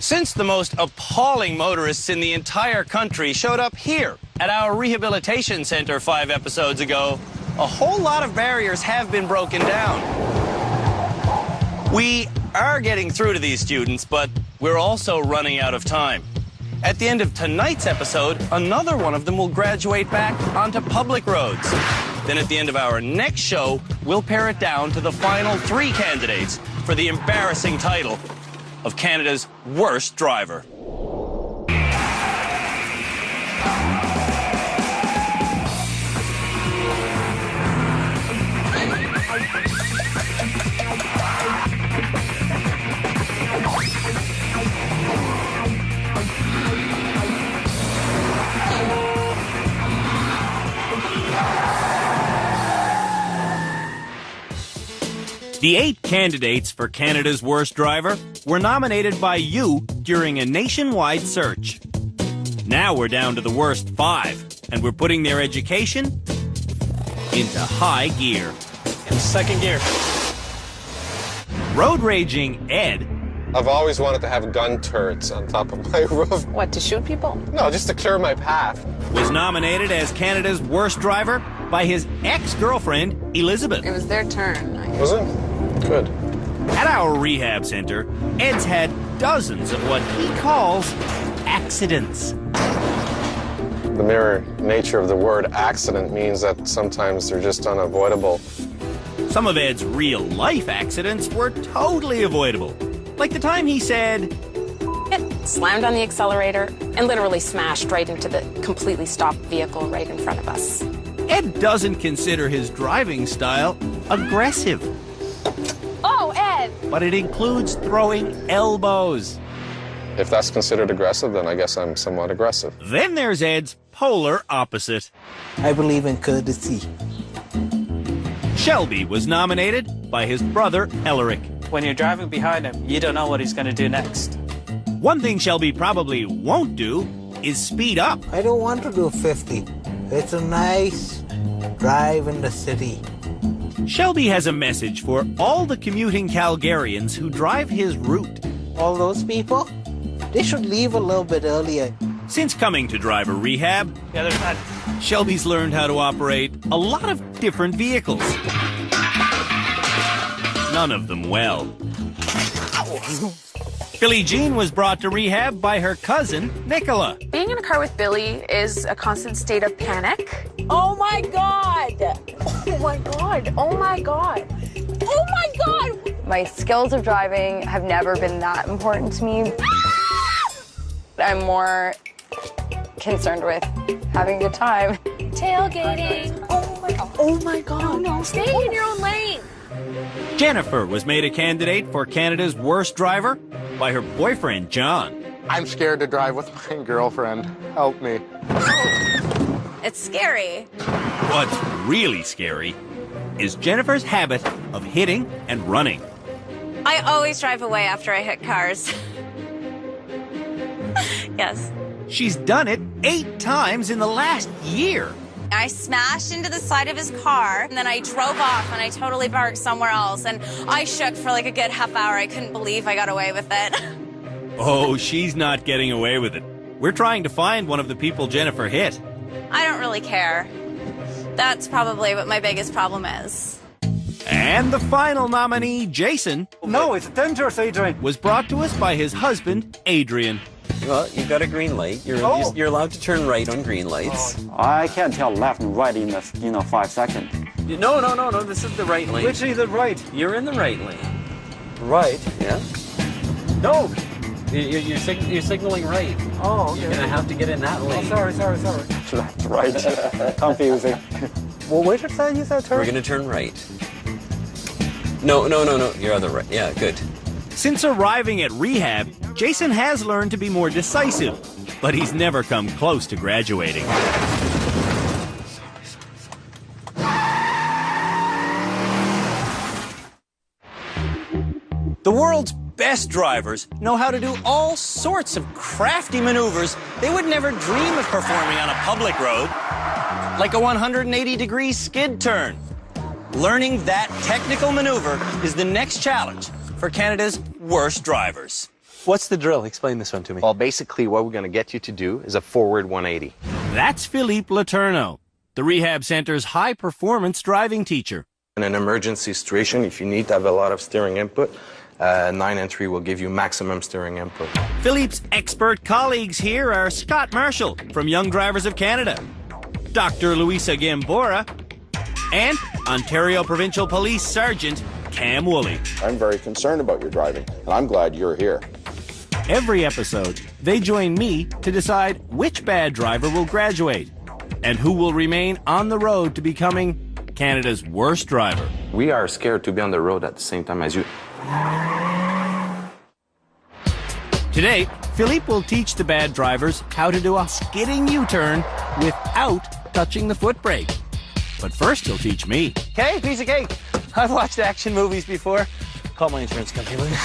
Since the most appalling motorists in the entire country showed up here at our rehabilitation center 5 episodes ago, a whole lot of barriers have been broken down. We are getting through to these students, but we're also running out of time. At the end of tonight's episode, another one of them will graduate back onto public roads. Then at the end of our next show, we'll pare it down to the final 3 candidates for the embarrassing title of Canada's worst driver. The 8 candidates for Canada's worst driver were nominated by you during a nationwide search. Now we're down to the worst 5, and we're putting their education into high gear. In second gear. Road raging Ed. I've always wanted to have gun turrets on top of my roof. What, to shoot people? No, just to clear my path. Was nominated as Canada's worst driver by his ex-girlfriend, Elizabeth. It was their turn. Was it? Good. At our rehab center, Ed's had dozens of what he calls accidents. The mere nature of the word accident means that sometimes they're just unavoidable. Some of Ed's real-life accidents were totally avoidable. Like the time he said, It slammed on the accelerator and literally smashed right into the completely stopped vehicle right in front of us. Ed doesn't consider his driving style aggressive. Oh, Ed! But it includes throwing elbows. If that's considered aggressive, then I guess I'm somewhat aggressive. Then there's Ed's polar opposite. I believe in courtesy. Shelby was nominated by his brother, Elric. When you're driving behind him, you don't know what he's going to do next. One thing Shelby probably won't do is speed up. I don't want to do 50. It's a nice drive in the city. Shelby has a message for all the commuting Calgarians who drive his route. All those people, they should leave a little bit earlier. Since coming to driver rehab, Yeah, there's that. Shelby's learned how to operate a lot of different vehicles. None of them well. Billie Jean was brought to rehab by her cousin, Nicola. Being in a car with Billy is a constant state of panic. Oh my God! Oh my God! Oh my God! Oh my God! My skills of driving have never been that important to me. I'm more concerned with having a good time. Tailgating. Oh my God. Oh my God. No, Stay in your own lane. Jennifer was made a candidate for Canada's worst driver by her boyfriend, John. I'm scared to drive with my girlfriend. Help me. It's scary. What's really scary is Jennifer's habit of hitting and running. I always drive away after I hit cars. Yes. She's done it 8 times in the last year. I smashed into the side of his car, and then I drove off, and I totally parked somewhere else, and I shook for like a good half hour. I couldn't believe I got away with it. Oh, she's not getting away with it. We're trying to find one of the people Jennifer hit. I don't really care. That's probably what my biggest problem is. And the final nominee, Jason, No, it's dangerous, Adrian. was brought to us by his husband, Adrian. Well, you've got a green light. You're allowed to turn right on green lights. I can't tell left and right in 5 seconds. No. This is the right lane. Which is the right? You're in the right lane. Right. Yeah. No. You're signaling right. Oh, okay. You're gonna have to get in that lane. Sorry. Left, right. Confusing. Well, which side you said turn? We're gonna turn right. No. You're other right. Yeah, good. Since arriving at rehab, Jason has learned to be more decisive, but he's never come close to graduating. The world's best drivers know how to do all sorts of crafty maneuvers they would never dream of performing on a public road, like a 180-degree skid turn. Learning that technical maneuver is the next challenge for Canada's worst drivers. What's the drill? Explain this one to me. Well, basically what we're going to get you to do is a forward 180. That's Philippe Letourneau, the rehab center's high-performance driving teacher. In an emergency situation, if you need to have a lot of steering input, 9 and 3 will give you maximum steering input. Philippe's expert colleagues here are Scott Marshall from Young Drivers of Canada, Dr. Louisa Gambora, and Ontario Provincial Police Sergeant Cam Woolley. I'm very concerned about your driving, and I'm glad you're here. Every episode, they join me to decide which bad driver will graduate and who will remain on the road to becoming Canada's worst driver. We are scared to be on the road at the same time as you. Today, Philippe will teach the bad drivers how to do a skidding U-turn without touching the foot brake. But first, he'll teach me. Okay, piece of cake. I've watched action movies before. Call my insurance company, will you?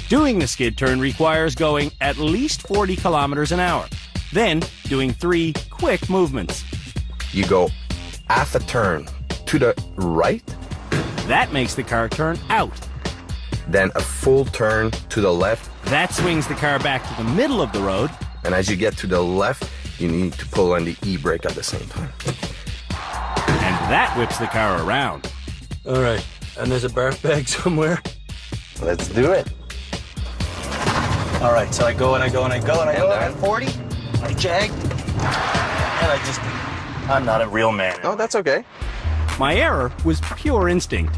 Doing the skid turn requires going at least 40 kilometers an hour, then doing 3 quick movements. You go half a turn to the right. That makes the car turn out. Then a full turn to the left. That swings the car back to the middle of the road. And as you get to the left, you need to pull on the e-brake at the same time. And that whips the car around. All right, and there's a barf bag somewhere. Let's do it. All right, so I go and I go and I go and I go at 40. I jag. And I'm not a real man. Oh, that's okay. My error was pure instinct.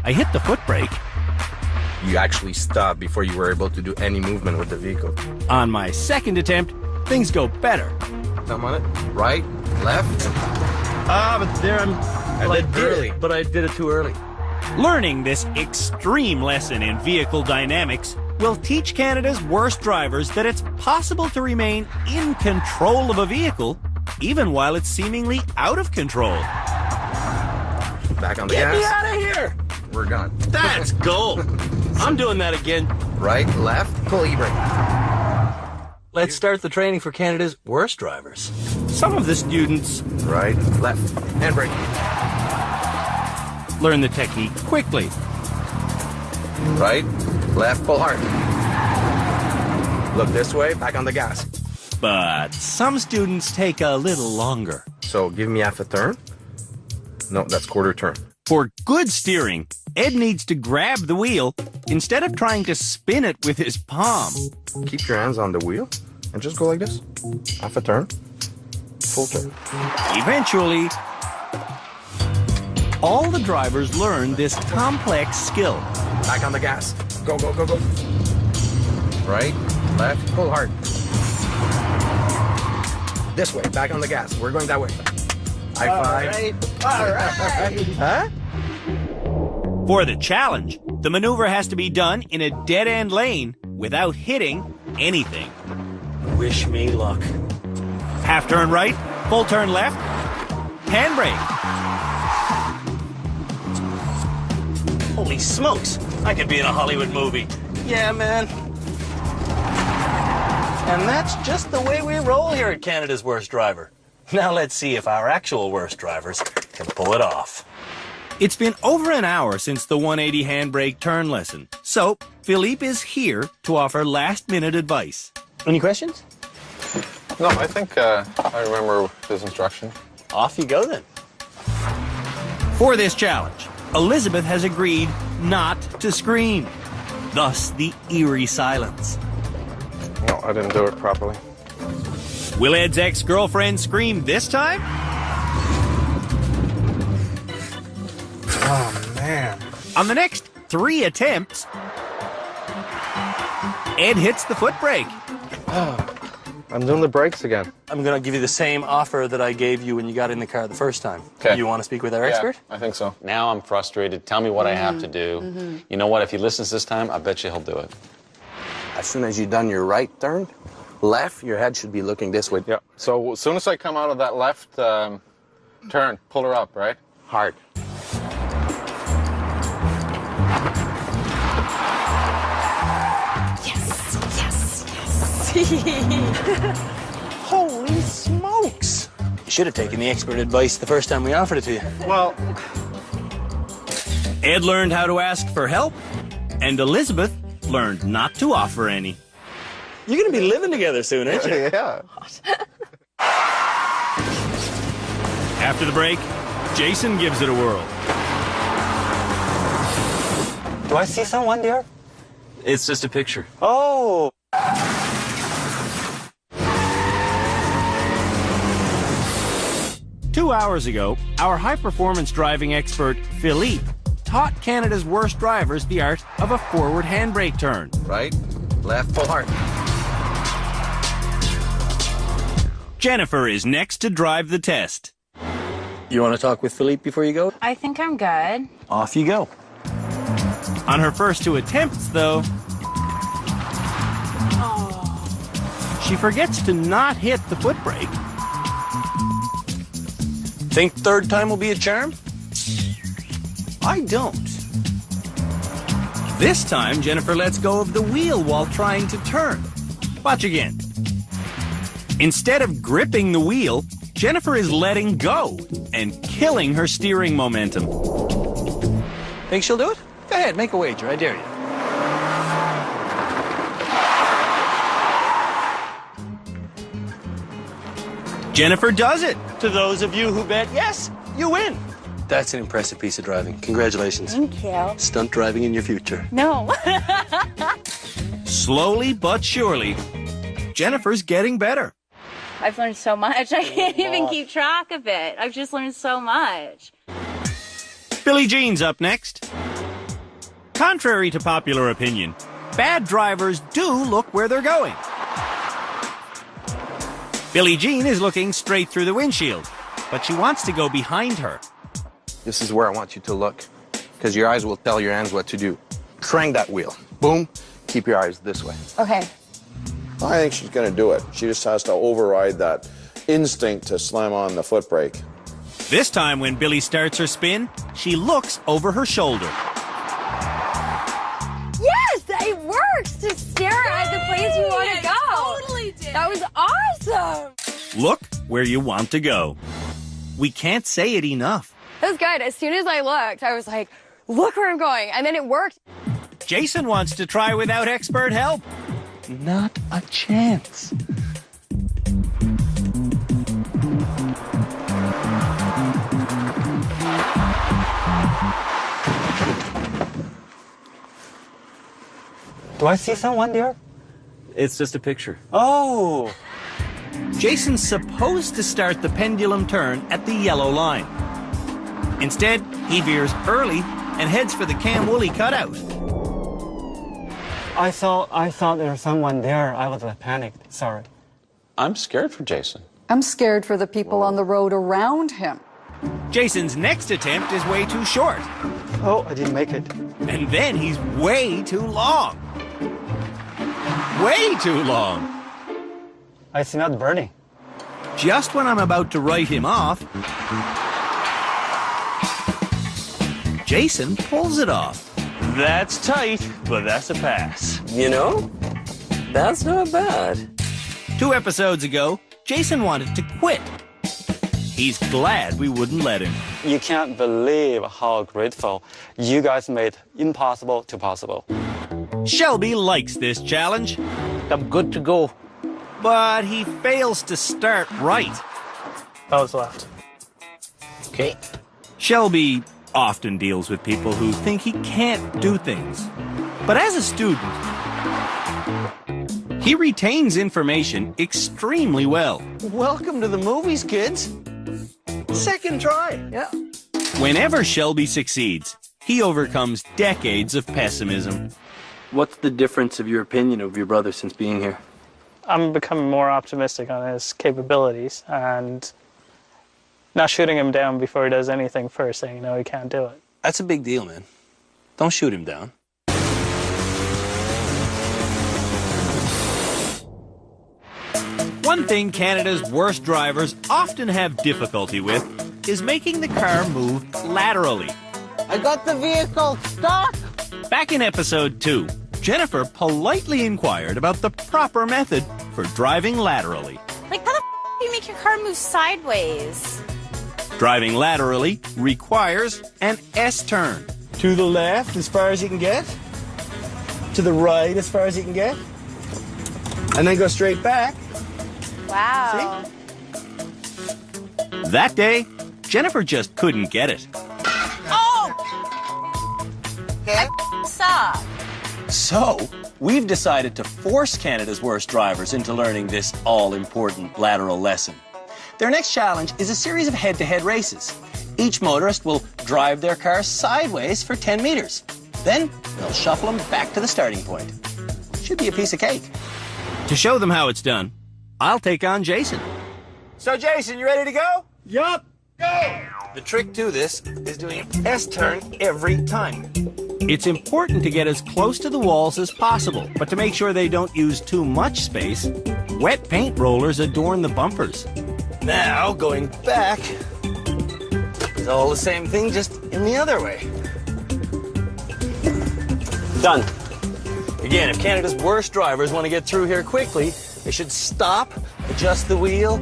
I hit the foot brake. You actually stopped before you were able to do any movement with the vehicle. On my second attempt, things go better. Come on it. Right, left. But there I'm... But I did it too early. Learning this extreme lesson in vehicle dynamics will teach Canada's worst drivers that it's possible to remain in control of a vehicle even while it's seemingly out of control. Back on the Get gas. me out of here! We're gone. That's gold. I'm doing that again. Right, left, pull e-brake. Let's start the training for Canada's worst drivers. Some of the students Right, left, handbrake. learn the technique quickly. Right, left, pull hard. Look this way, back on the gas. But some students take a little longer. So give me half a turn. No, that's quarter turn. For good steering, Ed needs to grab the wheel instead of trying to spin it with his palm. Keep your hands on the wheel and just go like this. Half a turn, full turn. Eventually, all the drivers learn this complex skill. Back on the gas. Go, go, go, go. Right, left, pull hard. This way, back on the gas. We're going that way. High five. All right. Huh? For the challenge, the maneuver has to be done in a dead-end lane without hitting anything. Wish me luck. Half turn right, full turn left, handbrake. Holy smokes, I could be in a Hollywood movie. Yeah, man. And that's just the way we roll here at Canada's Worst Driver. Now let's see if our actual worst drivers can pull it off. It's been over an hour since the 180 handbrake turn lesson, so Philippe is here to offer last-minute advice. Any questions? No, I think I remember his instruction. Off you go then. For this challenge, Elizabeth has agreed not to scream. Thus, the eerie silence. No, I didn't do it properly. Will Ed's ex-girlfriend scream this time? Oh, man. On the next 3 attempts, Ed hits the foot brake. I'm doing the brakes again. I'm going to give you the same offer that I gave you when you got in the car the first time. Okay. You want to speak with our expert? I think so. Now I'm frustrated. Tell me what I have to do. You know what? If he listens this time, I bet you he'll do it. As soon as you've done your right turn, left, your head should be looking this way. Yeah. So as soon as I come out of that left turn, pull her up, right? Hard. Holy smokes! You should have taken the expert advice the first time we offered it to you. Well, Ed learned how to ask for help, and Elizabeth learned not to offer any. You're going to be living together soon, aren't you? Yeah. After the break, Jason gives it a whirl. Do I see someone there? It's just a picture. Oh! 2 hours ago, our high-performance driving expert, Philippe, taught Canada's worst drivers the art of a forward handbrake turn. Right, left, full hard. Jennifer is next to drive the test. You want to talk with Philippe before you go? I think I'm good. Off you go. On her first 2 attempts, though, she forgets to not hit the foot brake. Think third time will be a charm? I don't. This time, Jennifer lets go of the wheel while trying to turn. Watch again. Instead of gripping the wheel, Jennifer is letting go and killing her steering momentum. Think she'll do it? Go ahead, make a wager. I dare you. Jennifer does it. To those of you who bet yes, you win. That's an impressive piece of driving. Congratulations. Thank you. Stunt driving in your future. No. Slowly but surely, Jennifer's getting better. I've learned so much. I can't even keep track of it. I've just learned so much. Billie Jean's up next. Contrary to popular opinion, bad drivers do look where they're going. Billie Jean is looking straight through the windshield, but she wants to go behind her. This is where I want you to look, because your eyes will tell your hands what to do. Crank that wheel. Boom. Keep your eyes this way. Okay. I think she's going to do it. She just has to override that instinct to slam on the foot brake. This time when Billie starts her spin, she looks over her shoulder. Yes, it works to stare at the place you want to go. Totally did. That was awesome. Look where you want to go. We can't say it enough. That was good. As soon as I looked, I was like, look where I'm going. And then it worked. Jason wants to try without expert help. Not a chance. Do I see someone there? It's just a picture. Oh! Jason's supposed to start the pendulum turn at the yellow line. Instead, he veers early and heads for the Cam Woolley cutout. I thought there was someone there. I was panicked. Sorry. I'm scared for Jason. I'm scared for the people on the road around him. Jason's next attempt is way too short. Oh, I didn't make it. And then he's way too long. Way too long. I smelled burning. Just when I'm about to write him off, Jason pulls it off. That's tight, but that's a pass. You know, that's not bad. 2 episodes ago, Jason wanted to quit. He's glad we wouldn't let him. You can't believe how grateful you guys made impossible to possible. Shelby likes this challenge. I'm good to go. But he fails to start right. That was left. Okay. Shelby often deals with people who think he can't do things. But as a student, he retains information extremely well. Welcome to the movies, kids. Second try. Yeah. Whenever Shelby succeeds, he overcomes decades of pessimism. What's the difference of your opinion of your brother since being here? I'm becoming more optimistic on his capabilities and not shooting him down before he does anything first, saying, no, he can't do it. That's a big deal, man. Don't shoot him down. One thing Canada's worst drivers often have difficulty with is making the car move laterally. I got the vehicle stuck. Back in episode 2, Jennifer politely inquired about the proper method for driving laterally. Like, how the do you make your car move sideways? Driving laterally requires an S-turn. To the left as far as you can get. to the right as far as you can get, and then go straight back. Wow. See? That day, Jennifer just couldn't get it. Oh! I suck. So, we've decided to force Canada's worst drivers into learning this all-important lateral lesson. Their next challenge is a series of head-to-head races. Each motorist will drive their car sideways for 10 meters. Then, they'll shuffle them back to the starting point. Should be a piece of cake. To show them how it's done, I'll take on Jason. So, Jason, you ready to go? Yup. Go! The trick to this is doing an S-turn every time. It's important to get as close to the walls as possible, but to make sure they don't use too much space, wet paint rollers adorn the bumpers. Now, going back is all the same thing, just in the other way. Done. Again, if Canada's worst drivers want to get through here quickly, they should stop, adjust the wheel,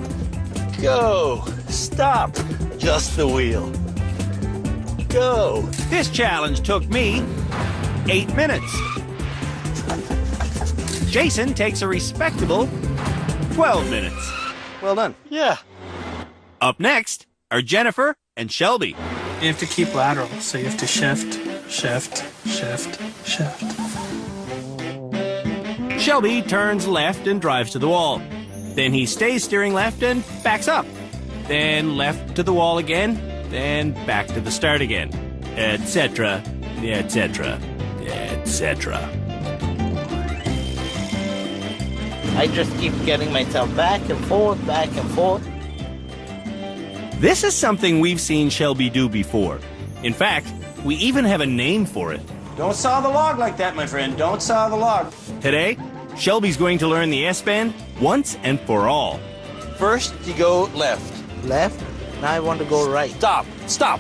go. Stop, adjust the wheel, go. This challenge took me 8 minutes. Jason takes a respectable 12 minutes. Well done. Yeah. Up next are Jennifer and Shelby. You have to keep lateral, so you have to shift, shift, shift, shift. Shelby turns left and drives to the wall. Then he stays steering left and backs up. Then left to the wall again, then back to the start again, etc., etc., etc. I just keep getting myself back and forth, back and forth. This is something we've seen Shelby do before. In fact, we even have a name for it. Don't saw the log like that, my friend. Don't saw the log. Today, Shelby's going to learn the S-bend once and for all. First, you go left. Left. Now I want to go right. Stop. Stop.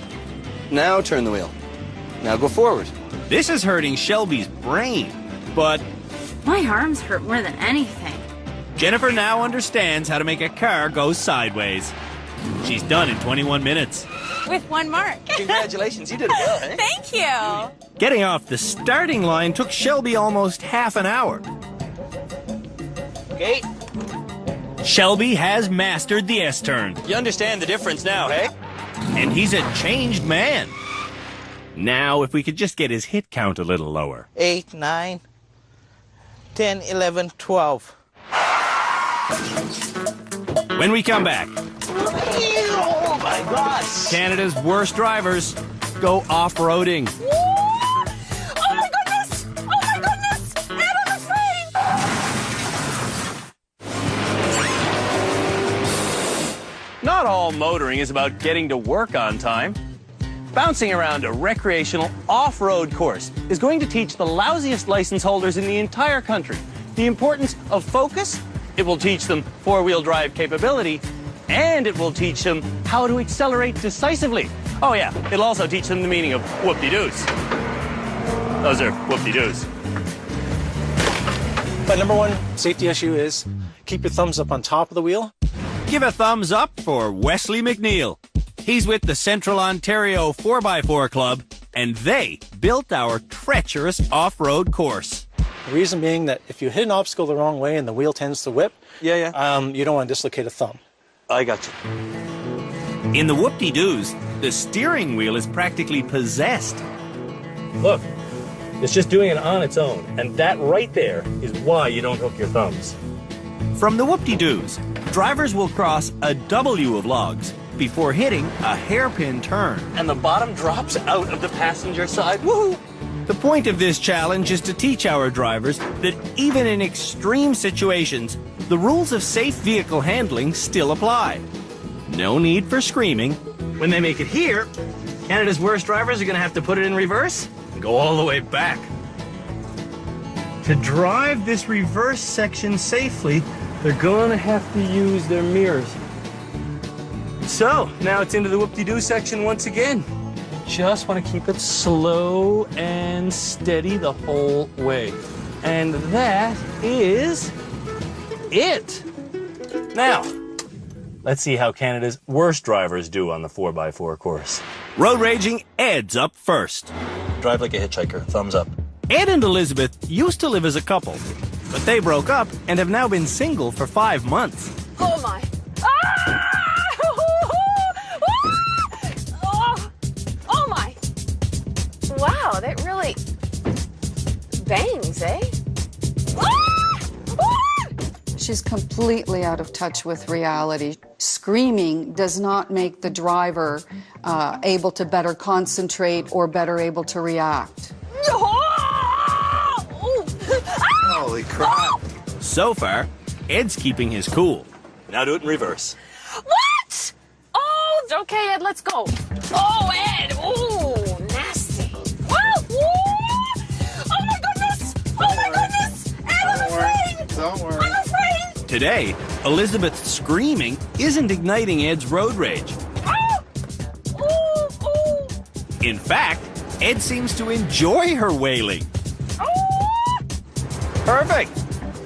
Now turn the wheel. Now go forward. This is hurting Shelby's brain, but My arms hurt more than anything. Jennifer now understands how to make a car go sideways. She's done in 21 minutes. With 1 mark. Congratulations, you did it well, eh? Thank you. Getting off the starting line took Shelby almost half an hour. Okay. Shelby has mastered the S-turn. You understand the difference now, hey? And he's a changed man. Now, if we could just get his hit count a little lower. 8, 9, 10, 11, 12. When we come back, Oh my gosh! Canada's worst drivers go off-roading. Oh my goodness! Oh my goodness! And I'm afraid! Not all motoring is about getting to work on time. Bouncing around a recreational off-road course is going to teach the lousiest license holders in the entire country the importance of focus. It will teach them four-wheel drive capability, and it will teach them how to accelerate decisively. Oh yeah, it'll also teach them the meaning of whoop-de-doos. Those are whoop-de-doos. But number one safety issue is keep your thumbs up on top of the wheel. Give a thumbs up for Wesley McNeil. He's with the Central Ontario 4x4 Club, and they built our treacherous off-road course. The reason being that if you hit an obstacle the wrong way and the wheel tends to whip, you don't want to dislocate a thumb. I got you. In the whoop-de-doos, the steering wheel is practically possessed. Look, it's just doing it on its own, and that right there is why you don't hook your thumbs. From the whoop-de-doos, drivers will cross a W of logs before hitting a hairpin turn. And the bottom drops out of the passenger side. Woohoo! The point of this challenge is to teach our drivers that even in extreme situations, the rules of safe vehicle handling still apply. No need for screaming. When they make it here, Canada's worst drivers are going to have to put it in reverse and go all the way back. To drive this reverse section safely, they're going to have to use their mirrors. So, now it's into the whoop-de-doo section once again. Just want to keep it slow and steady the whole way. And that is it. Now, let's see how Canada's worst drivers do on the 4x4 course. Road raging Ed's up first. Drive like a hitchhiker, thumbs up. Ed and Elizabeth used to live as a couple, but they broke up and have now been single for 5 months. Oh my. Oh my. Wow, that really bangs, eh? She's completely out of touch with reality. Screaming does not make the driver able to better concentrate or better able to react. Holy crap. So far, Ed's keeping his cool. Now do it in reverse. What? Oh, okay, Ed, let's go. Oh, Ed. Oh, nasty. Oh, oh my goodness. Oh my goodness. Ed, I'm afraid. Don't worry. I'm afraid. Today, Elizabeth's screaming isn't igniting Ed's road rage. In fact, Ed seems to enjoy her wailing. Perfect.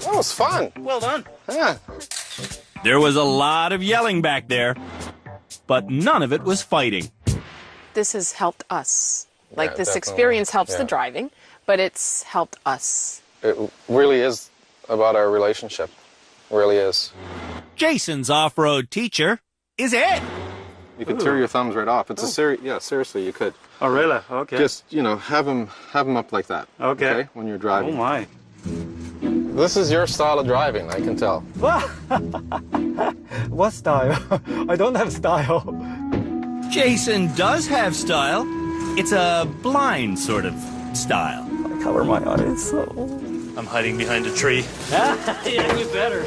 That was fun. Well done. Yeah. There was a lot of yelling back there, but none of it was fighting. This has helped us. Like, Yeah, this definitely. experience helps the Yeah. driving, but it's helped us. It really is about our relationship. It really is. Jason's off-road teacher is Ed. You could tear your thumbs right off. It's a yeah, seriously, you could. Oh, really? Okay. Just, you know, have them up like that. Okay. When you're driving. Oh, my. This is your style of driving, I can tell. What style? I don't have style. Jason does have style. It's a blind sort of style. I cover my eyes, so... I'm hiding behind a tree. Yeah, we better.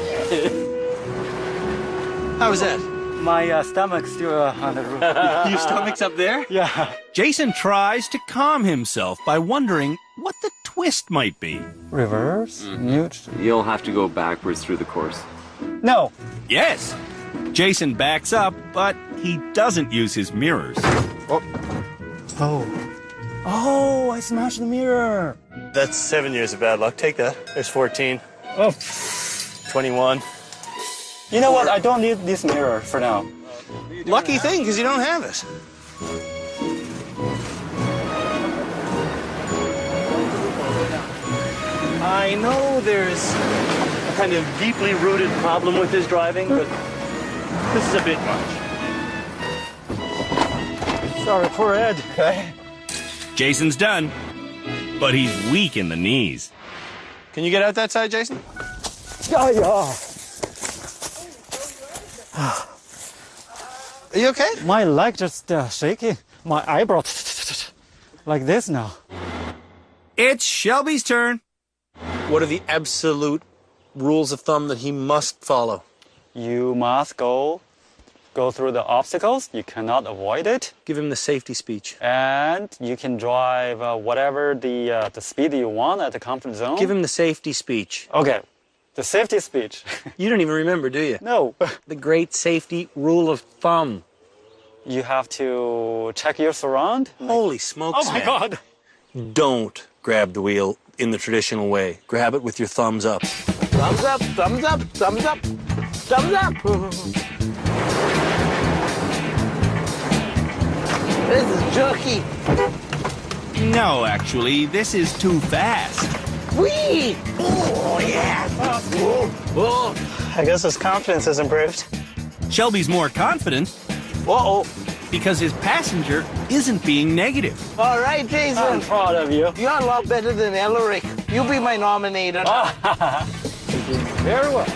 How was that? My stomach's still on the roof. Your stomach's up there? Yeah. Jason tries to calm himself by wondering what the twist might be. Reverse? Mute? You'll have to go backwards through the course. No. Yes. Jason backs up, but he doesn't use his mirrors. Oh, I smashed the mirror. That's 7 years of bad luck. Take that. There's 14. Oh. 21. You know what? I don't need this mirror for now. Lucky thing, because you don't have it. I know there's a kind of deeply rooted problem with his driving, but this is a bit much. Sorry, poor Ed. Okay. Jason's done, but he's weak in the knees. Can you get out that side, Jason? Yeah. Are you okay? My leg just shaking. My eyebrow like this now. It's Shelby's turn. What are the absolute rules of thumb that he must follow? You must go through the obstacles. You cannot avoid it. Give him the safety speech. And you can drive whatever the speed you want at the comfort zone. Give him the safety speech. Okay. The safety speech. You don't even remember, do you? No. The great safety rule of thumb. You have to check your surround. Holy smokes, Oh my man. God. Don't grab the wheel in the traditional way. Grab it with your thumbs up. Thumbs up, thumbs up, thumbs up, thumbs up. This is jerky. No, actually, this is too fast. Whee! Oh, yeah. Oh. I guess his confidence has improved. Shelby's more confident. Uh-oh. Because his passenger isn't being negative. All right, Jason. I'm proud of you. You're a lot better than Elric. You be my nominator. Very well.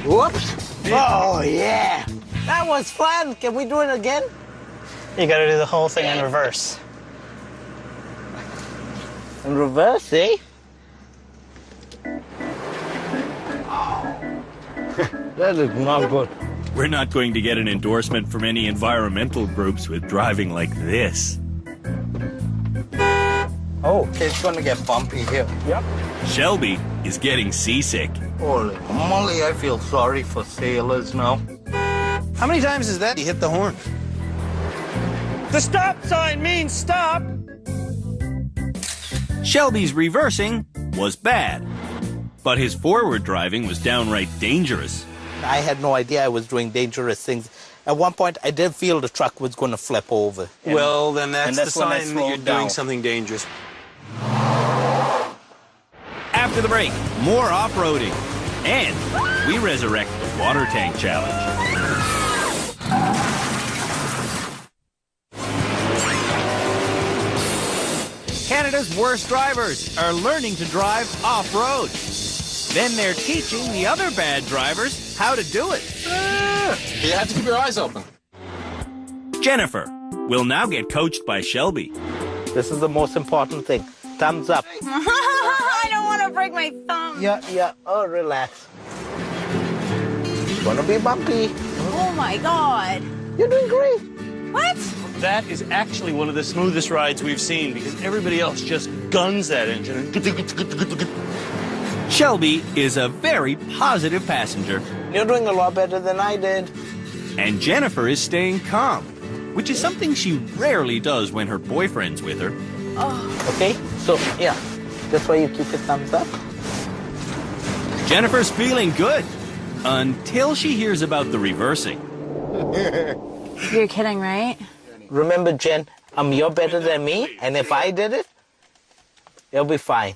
Whoops. Oh, yeah. That was fun. Can we do it again? You gotta do the whole thing in reverse. In reverse, eh? That is not good. We're not going to get an endorsement from any environmental groups with driving like this. Oh, it's gonna get bumpy here. Yep. Shelby is getting seasick. Holy moly, I feel sorry for sailors now. How many times is that he hit the horn? The stop sign means stop! Shelby's reversing was bad, but his forward driving was downright dangerous. I had no idea I was doing dangerous things. At one point, I did feel the truck was going to flip over. Well, then that's the when I sign that you're slowed doing down. something dangerous. After the break, more off-roading. And we resurrect the water tank challenge. Canada's worst drivers are learning to drive off-road. Then they're teaching the other bad drivers how to do it. You have to keep your eyes open. Jennifer will now get coached by Shelby. This is the most important thing. Thumbs up. I don't want to break my thumb. Yeah. Oh, relax. Gonna be bumpy. Oh my God. You're doing great. What? That is actually one of the smoothest rides we've seen because everybody else just guns that engine. Shelby is a very positive passenger. You're doing a lot better than I did. And Jennifer is staying calm, which is something she rarely does when her boyfriend's with her. Oh. Okay, so yeah, that's why you keep your thumbs up. Jennifer's feeling good until she hears about the reversing. You're kidding, right? Remember, Jen, you're better than me, and if I did it, it'll be fine.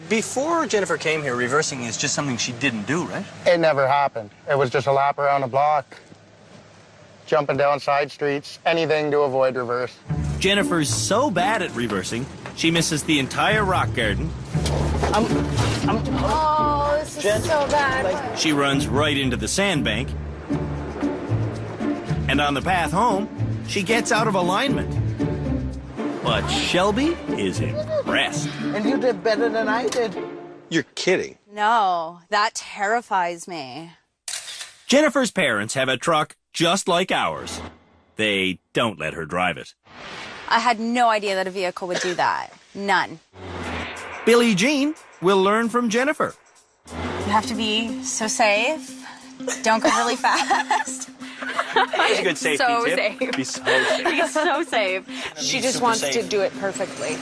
Before Jennifer came here, reversing is just something she didn't do, right? It never happened. It was just a lap around the block, jumping down side streets, anything to avoid reverse. Jennifer's so bad at reversing, she misses the entire rock garden. Oh, this is Jen, so bad. She runs right into the sandbank. And on the path home, she gets out of alignment. But Shelby is impressed. And you did better than I did. You're kidding. No, that terrifies me. Jennifer's parents have a truck just like ours. They don't let her drive it. I had no idea that a vehicle would do that. None. Billie Jean will learn from Jennifer. You have to be so safe. Don't go really fast. That's a good safety so tip. Safe. Be so safe. Be so safe. She just wants to do it perfectly.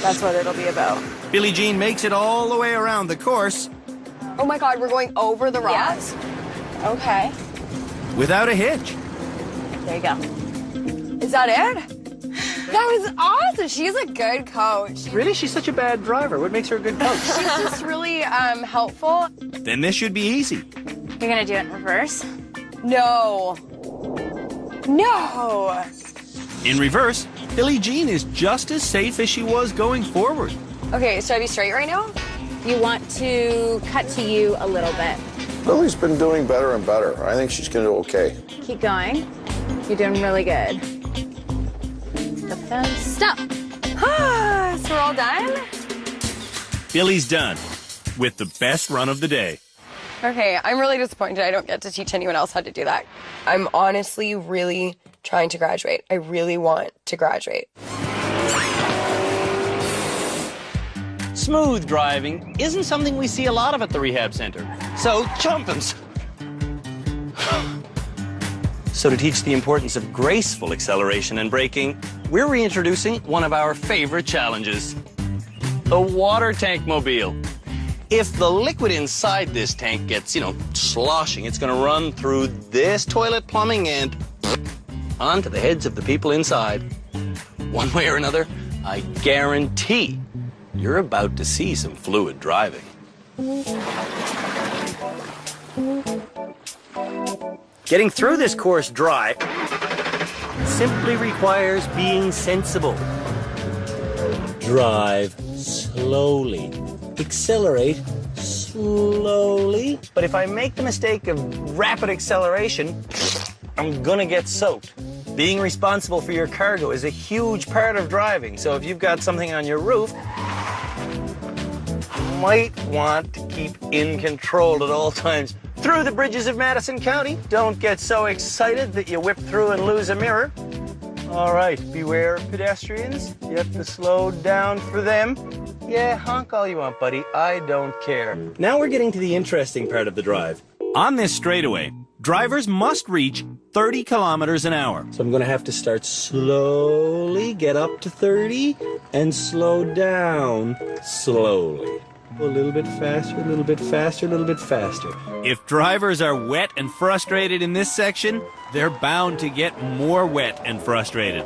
That's what it'll be about. Billie Jean makes it all the way around the course. Oh my God, we're going over the rocks? Yeah. Okay. Without a hitch. There you go. Is that it? That was awesome. She's a good coach. Really? She's such a bad driver. What makes her a good coach? She's just really helpful. Then this should be easy. You're gonna do it in reverse? No. No. In reverse, Billie Jean is just as safe as she was going forward. Okay, should I be straight right now? You want to cut to you a little bit. Lily's been doing better and better. I think she's going to do okay. Keep going. You're doing really good. Stop. So we're all done? Billie's done with the best run of the day. Okay, I'm really disappointed I don't get to teach anyone else how to do that. I'm honestly really trying to graduate. I really want to graduate. Smooth driving isn't something we see a lot of at the rehab center. So jumping. So to teach the importance of graceful acceleration and braking, we're reintroducing one of our favorite challenges, the water tank mobile. If the liquid inside this tank gets, sloshing, it's going to run through this toilet plumbing and onto the heads of the people inside. One way or another, I guarantee you're about to see some fluid driving. Getting through this course dry simply requires being sensible. Drive slowly. Accelerate slowly. But if I make the mistake of rapid acceleration, I'm gonna get soaked. Being responsible for your cargo is a huge part of driving. So if you've got something on your roof, you might want to keep in control at all times. Through the bridges of Madison County, don't get so excited that you whip through and lose a mirror. All right, beware of pedestrians. You have to slow down for them. Yeah, honk all you want, buddy. I don't care. Now we're getting to the interesting part of the drive. On this straightaway, drivers must reach 30 kilometers an hour. So I'm going to have to start slowly, get up to 30, and slow down slowly. A little bit faster, a little bit faster, a little bit faster. If drivers are wet and frustrated in this section, they're bound to get more wet and frustrated.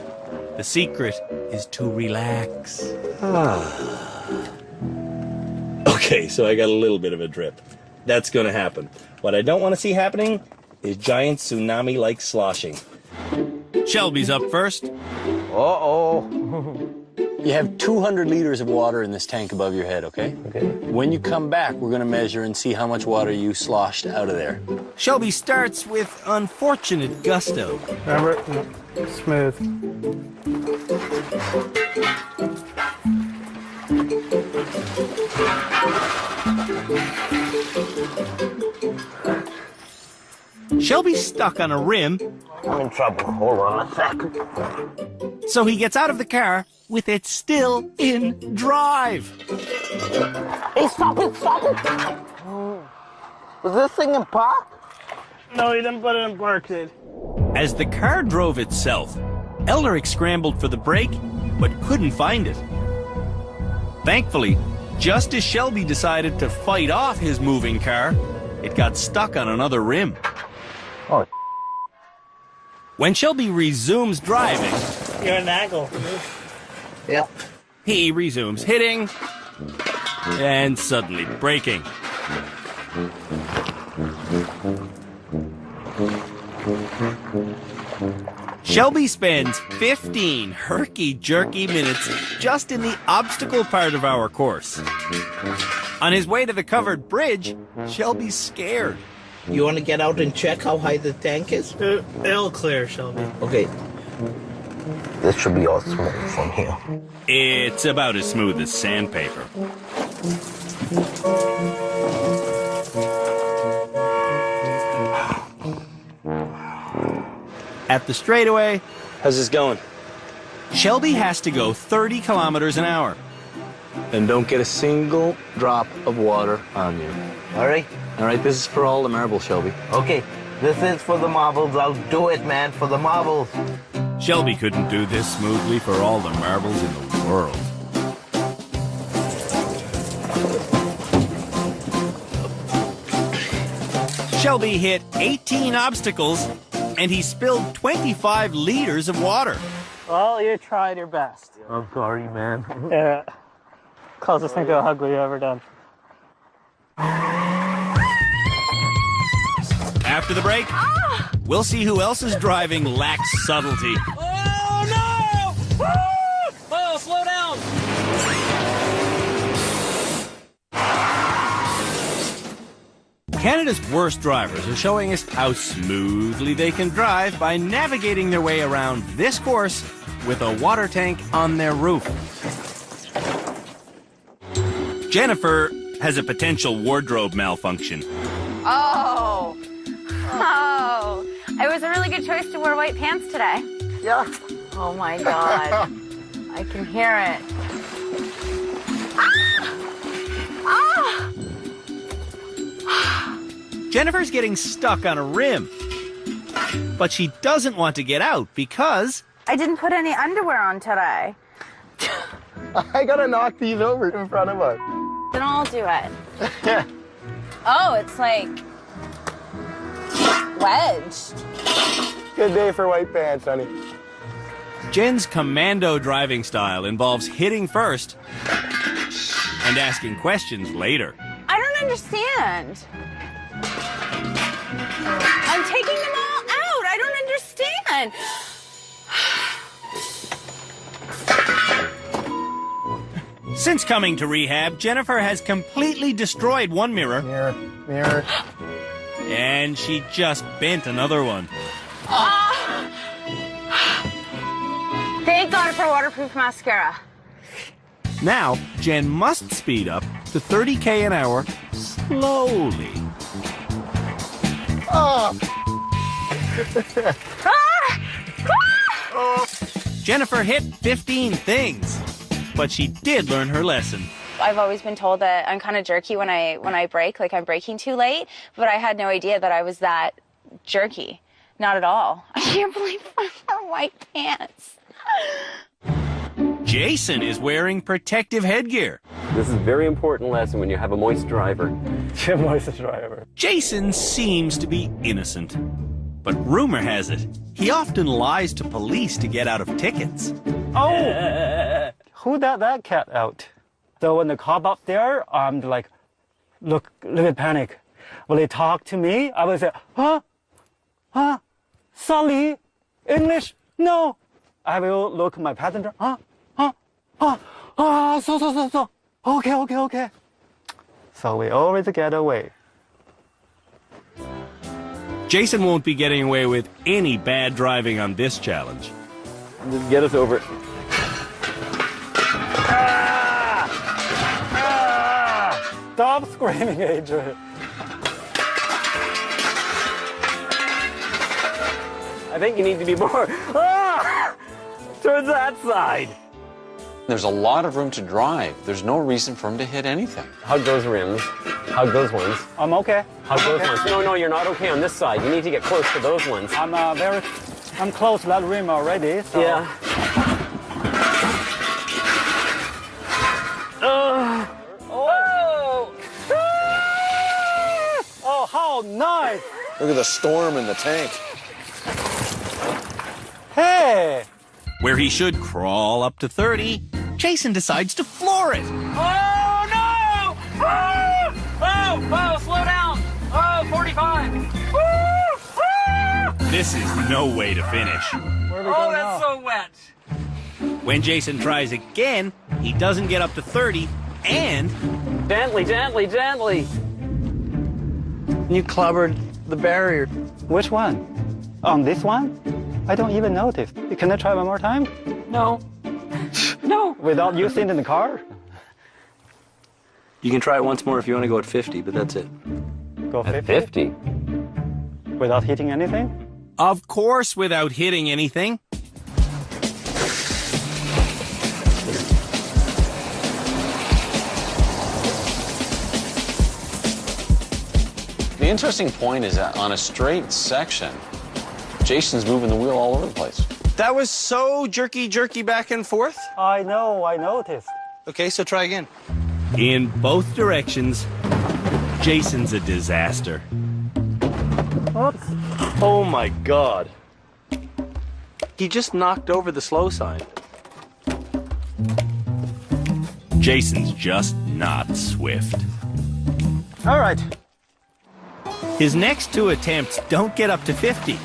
The secret is to relax. Okay, so I got a little bit of a drip. That's going to happen. What I don't want to see happening is giant tsunami-like sloshing. Shelby's up first. Uh-oh. You have 200 liters of water in this tank above your head, okay? Okay. When you come back, we're going to measure and see how much water you sloshed out of there. Shelby starts with unfortunate gusto. Remember? Smooth. Shelby's stuck on a rim. I'm in trouble. Hold on a second. So he gets out of the car with it still in drive. Hey, stop it, stop it! Was this thing in park? No, he didn't put it in park, dude. As the car drove itself, Elderick scrambled for the brake, but couldn't find it. Thankfully, just as Shelby decided to fight off his moving car, it got stuck on another rim. Oh. When Shelby resumes driving... You're an angle. Yep. He resumes hitting and suddenly braking. Shelby spends 15 herky-jerky minutes just in the obstacle part of our course. On his way to the covered bridge, Shelby's scared. You want to get out and check how high the tank is? It'll clear, Shelby. Okay. This should be all smooth from here. It's about as smooth as sandpaper. At the straightaway... How's this going? Shelby has to go 30 kilometers an hour. And don't get a single drop of water on you. All right? All right, this is for all the marbles, Shelby. Okay, this is for the marbles. I'll do it, man, for the marbles. Shelby couldn't do this smoothly for all the marbles in the world. Shelby hit 18 obstacles, and he spilled 25 liters of water. Well, you tried your best. I'm sorry, man. Yeah. Closest thing to a hug we've ever done. After the break, we'll see who else's driving lacks subtlety. Oh, no! Oh, slow down! Canada's worst drivers are showing us how smoothly they can drive by navigating their way around this course with a water tank on their roof. Jennifer has a potential wardrobe malfunction. Oh. Oh. It was a really good choice to wear white pants today. Yeah. Oh my God. I can hear it. Ah! Ah! Jennifer's getting stuck on a rim, but she doesn't want to get out because... I didn't put any underwear on today. I gotta knock these over in front of us. Then I'll do it. Oh, it's like wedged. Good day for white pants, honey. Jen's commando driving style involves hitting first and asking questions later. I don't understand. I'm taking them all out. I don't understand. Since coming to rehab, Jennifer has completely destroyed one mirror. Mirror. And she just bent another one. Thank God for waterproof mascara. Now, Jen must speed up to 30k an hour slowly. Jennifer hit 15 things, but she did learn her lesson. I've always been told that I'm kind of jerky when I brake, like I'm braking too late, but I had no idea that I was that jerky. Not at all. I can't believe I wore white pants. Jason is wearing protective headgear. This is a very important lesson when you have a moist driver. Moist driver. Jason seems to be innocent, but rumor has it he often lies to police to get out of tickets. Oh! Who got that cat out? So when the cop up there, I'm like, look, a little bit panic. When they talk to me, I would say, sorry, English, no. I will look at my passenger, so, okay. So we always get away. Jason won't be getting away with any bad driving on this challenge. Just get us over it. Stop screaming, Adrian. I think you need to be more towards that side. There's a lot of room to drive. There's no reason for him to hit anything. Hug those rims. Hug those ones. I'm okay. Hug those ones. No, you're not okay on this side. You need to get close to those ones. I'm close to that rim already. So. Yeah. Oh, how nice! Look at the storm in the tank. Hey! Where he should crawl up to 30, Jason decides to floor it. Oh, no! Oh, slow down. Oh, 45. This is no way to finish. Oh, that's so wet. When Jason tries again, he doesn't get up to 30, and... Gently. You clobbered the barrier. Which one? On this one? I don't even notice. Can I try one more time? No. Without you sitting in the car? You can try it once more if you want to go at 50, but that's it. Go 50? At 50? Without hitting anything? Of course, without hitting anything. The interesting point is that on a straight section, Jason's moving the wheel all over the place. That was so jerky back and forth. I know, I noticed. Okay, so try again. In both directions, Jason's a disaster. Oops. Oh my God. He just knocked over the slow sign. Jason's just not swift. All right. His next two attempts don't get up to 50.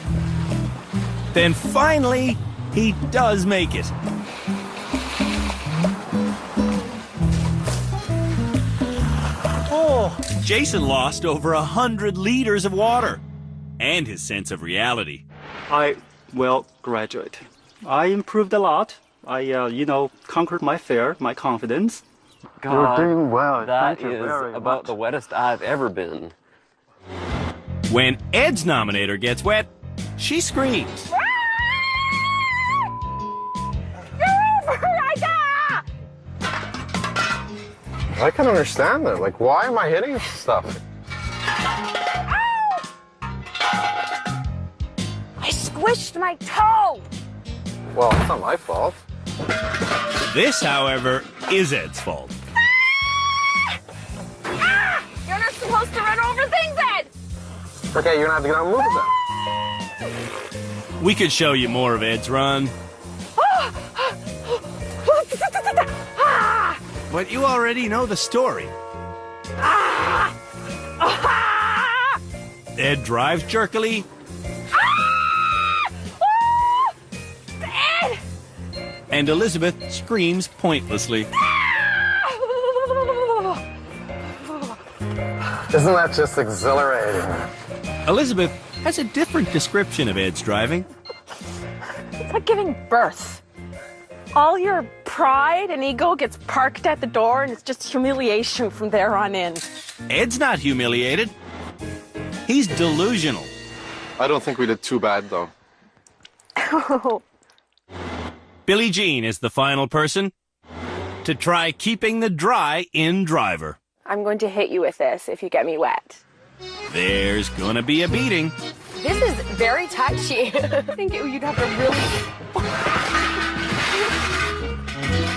Then finally, he does make it. Oh! Jason lost over 100 liters of water and his sense of reality. I will graduate. I improved a lot. I, conquered my fear, my confidence. God, you're doing well. That Thank you is very about much. the wettest I've ever been. When Ed's nominator gets wet, she screams. I can understand that. Like, why am I hitting stuff? I squished my toe. Well, it's not my fault. This, however, is Ed's fault. You're not supposed to run over things, Ed. Okay, you're gonna have to get out and move then. We could show you more of Ed's run, but you already know the story. Ed drives jerkily. Ed! And Elizabeth screams pointlessly. Isn't that just exhilarating? Elizabeth has a different description of Ed's driving. It's like giving birth. All your pride and ego gets parked at the door, and it's just humiliation from there on in. Ed's not humiliated. He's delusional. I don't think we did too bad, though. Billie Jean is the final person to try keeping the dry in driver. I'm going to hit you with this if you get me wet. There's gonna be a beating. This is very touchy. I think you'd have to really...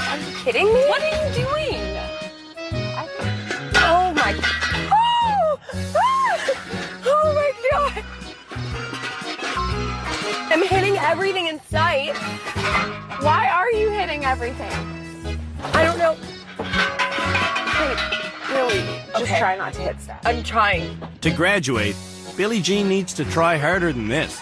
Are you kidding me? What are you doing? Oh my... Oh! Oh my God! I'm hitting everything in sight. Why are you hitting everything? I don't know. Just try not to hit stuff. I'm trying. To graduate, Billie Jean needs to try harder than this.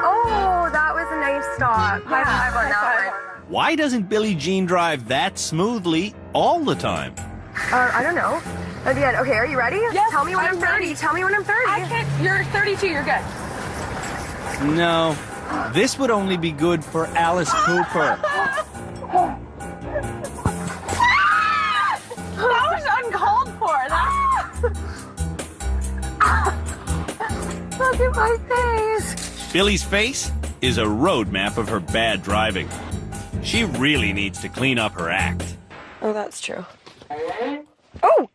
Oh, that was a nice stop. High five on that one. Why doesn't Billie Jean drive that smoothly all the time? I don't know. At the end. Okay, are you ready? Yes, Tell me when I'm 30. ready. Tell me when I'm 30. I can't. You're 32. You're good. No, this would only be good for Alice Cooper. That was uncalled for. Look at my face. Billie's face is a roadmap of her bad driving. She really needs to clean up her act. Oh, that's true. Oh!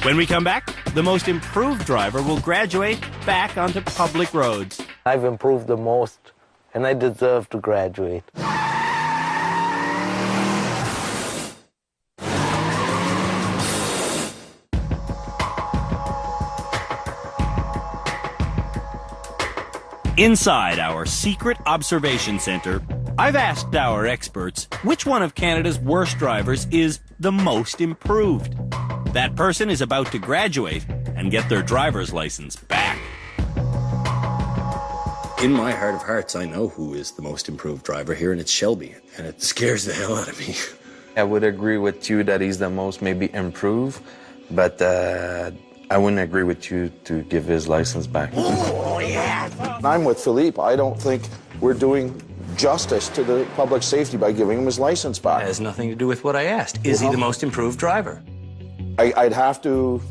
When we come back, the most improved driver will graduate back onto public roads. I've improved the most, and I deserve to graduate. Inside our secret observation center, I've asked our experts which one of Canada's worst drivers is the most improved. That person is about to graduate and get their driver's license back. In my heart of hearts, I know who is the most improved driver here, and it's Shelby, and it scares the hell out of me. I would agree with you that he's the most maybe improved, but I wouldn't agree with you to give his license back. Oh, yeah. I'm with Philippe. I don't think we're doing justice to the public safety by giving him his license back. It has nothing to do with what I asked. Is he the most improved driver? I'd have to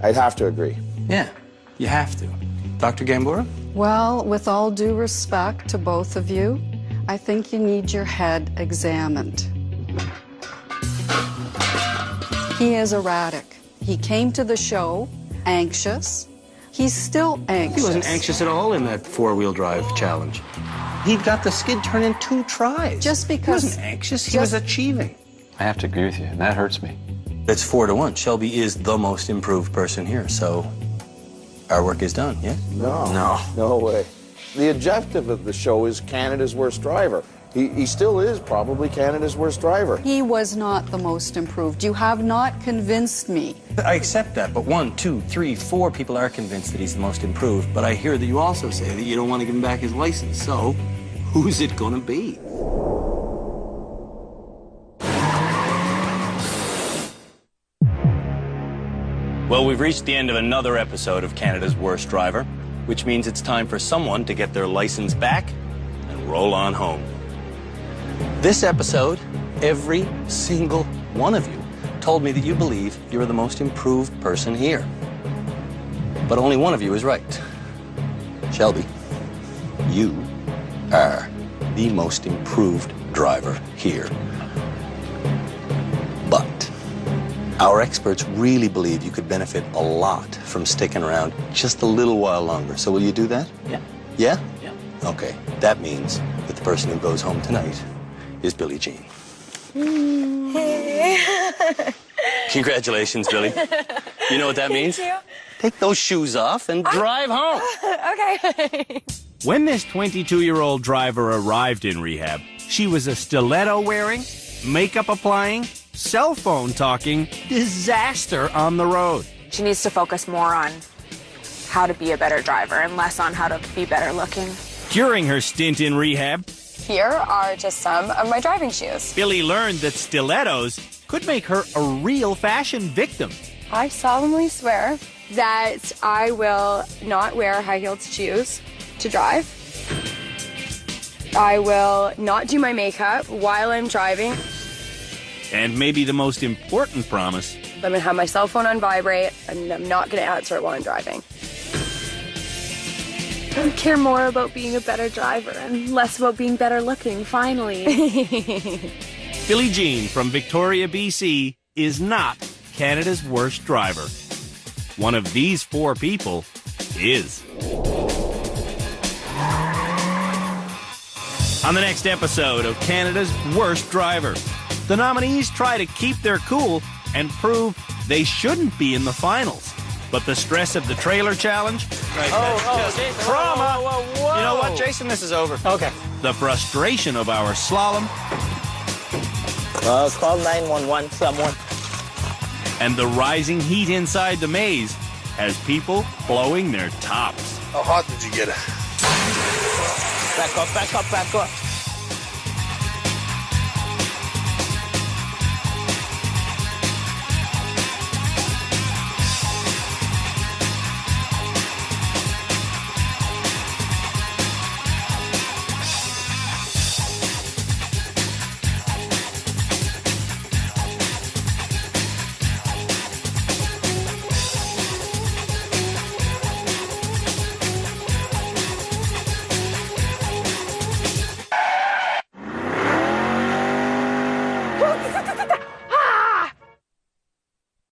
agree. Yeah, you have to. Dr. Gambora? Well, with all due respect to both of you, I think you need your head examined. He is erratic. He came to the show anxious. He's still anxious. He wasn't anxious at all in that four-wheel drive challenge. He got the skid turn in 2 tries. Just because... He wasn't anxious, he was achieving. I have to agree with you, and that hurts me. It's 4-1. Shelby is the most improved person here, so our work is done, yeah? No way. The objective of the show is Canada's worst driver. He still is probably Canada's worst driver. He was not the most improved. You have not convinced me. I accept that, but 1, 2, 3, 4 people are convinced that he's the most improved, but I hear that you also say that you don't want to give him back his license, so who's it going to be? Well, we've reached the end of another episode of Canada's Worst Driver, which means it's time for someone to get their license back and roll on home. This episode, every single one of you told me that you believe you're the most improved person here. But only one of you is right. Shelby, you are the most improved driver here. But our experts really believe you could benefit a lot from sticking around just a little while longer. So will you do that? Yeah. Yeah? Yeah. Okay. That means that the person who goes home tonight is Billie Jean. Congratulations, Billie. You know what that means? Thank you. Take those shoes off and drive home. Okay. When this 22-year-old driver arrived in rehab, she was a stiletto-wearing, makeup-applying, cell phone talking disaster on the road. She needs to focus more on how to be a better driver and less on how to be better looking. During her stint in rehab, Here are just some of my driving shoes. Billie learned that stilettos could make her a real fashion victim. I solemnly swear that I will not wear high-heeled shoes to drive. I will not do my makeup while I'm driving. And maybe the most important promise, I'm going to have my cell phone on vibrate, and I'm not going to answer it while I'm driving. I care more about being a better driver and less about being better looking, finally. Billie Jean from Victoria, BC is not Canada's worst driver. One of these 4 people is. On the next episode of Canada's Worst Driver, the nominees try to keep their cool and prove they shouldn't be in the finals. But the stress of the trailer challenge Right, Oh, just trauma. Whoa. You know what, Jason? This is over. Okay. The frustration of our slalom Call 911, someone. and the rising heat inside the maze has people blowing their tops. How hot did you get it? Back up, back up, back up.